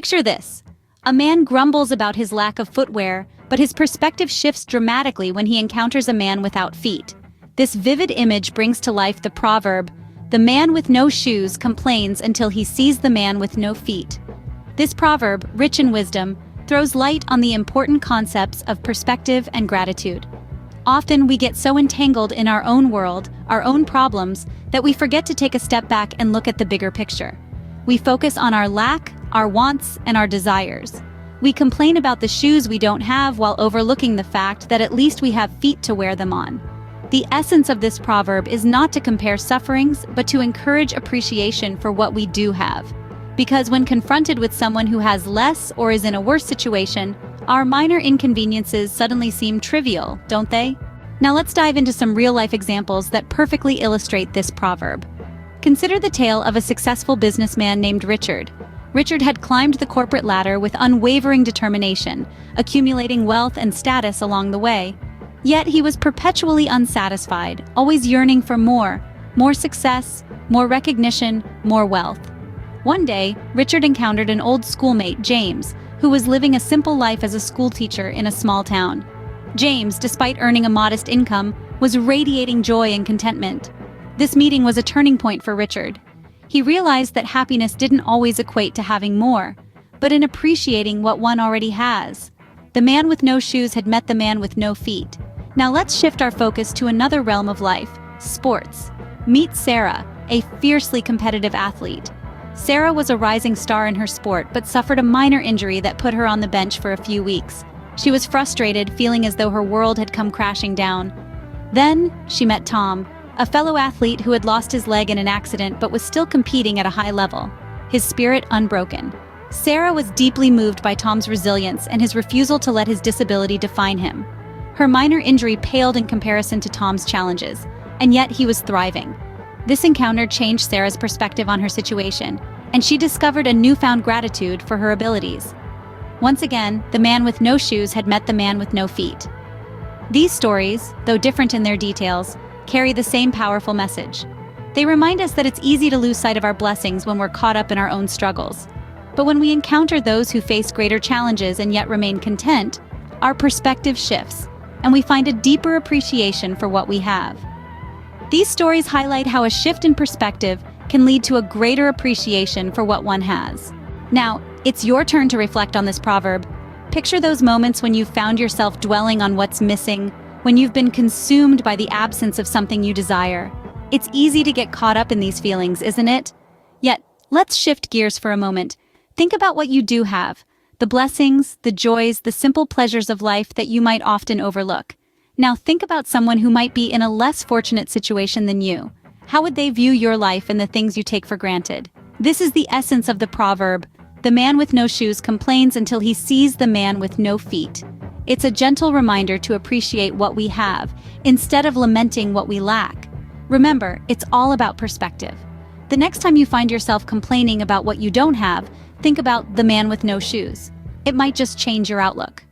Picture this. A man grumbles about his lack of footwear, but his perspective shifts dramatically when he encounters a man without feet. This vivid image brings to life the proverb, "The man with no shoes complains until he sees the man with no feet." This proverb, rich in wisdom, throws light on the important concepts of perspective and gratitude. Often we get so entangled in our own world, our own problems, that we forget to take a step back and look at the bigger picture. We focus on our lack, our wants, and our desires. We complain about the shoes we don't have while overlooking the fact that at least we have feet to wear them on. The essence of this proverb is not to compare sufferings, but to encourage appreciation for what we do have. Because when confronted with someone who has less or is in a worse situation, our minor inconveniences suddenly seem trivial, don't they? Now let's dive into some real-life examples that perfectly illustrate this proverb. Consider the tale of a successful businessman named Richard. Richard had climbed the corporate ladder with unwavering determination, accumulating wealth and status along the way. Yet he was perpetually unsatisfied, always yearning for more success, more recognition, more wealth. One day, Richard encountered an old schoolmate, James, who was living a simple life as a schoolteacher in a small town. James, despite earning a modest income, was radiating joy and contentment. This meeting was a turning point for Richard. He realized that happiness didn't always equate to having more, but in appreciating what one already has. The man with no shoes had met the man with no feet. Now let's shift our focus to another realm of life, sports. Meet Sarah, a fiercely competitive athlete. Sarah was a rising star in her sport, but suffered a minor injury that put her on the bench for a few weeks. She was frustrated, feeling as though her world had come crashing down. Then she met Tom, a fellow athlete who had lost his leg in an accident but was still competing at a high level, his spirit unbroken. Sarah was deeply moved by Tom's resilience and his refusal to let his disability define him. Her minor injury paled in comparison to Tom's challenges, and yet he was thriving. This encounter changed Sarah's perspective on her situation, and she discovered a newfound gratitude for her abilities. Once again, the man with no shoes had met the man with no feet. These stories, though different in their details, carry the same powerful message. They remind us that it's easy to lose sight of our blessings when we're caught up in our own struggles. But when we encounter those who face greater challenges and yet remain content, our perspective shifts, and we find a deeper appreciation for what we have. These stories highlight how a shift in perspective can lead to a greater appreciation for what one has. Now, it's your turn to reflect on this proverb. Picture those moments when you've found yourself dwelling on what's missing, when you've been consumed by the absence of something you desire. It's easy to get caught up in these feelings, isn't it? Yet, let's shift gears for a moment. Think about what you do have, the blessings, the joys, the simple pleasures of life that you might often overlook. Now think about someone who might be in a less fortunate situation than you. How would they view your life and the things you take for granted? This is the essence of the proverb, "The man with no shoes complains until he sees the man with no feet." It's a gentle reminder to appreciate what we have, instead of lamenting what we lack. Remember, it's all about perspective. The next time you find yourself complaining about what you don't have, think about the man with no shoes. It might just change your outlook.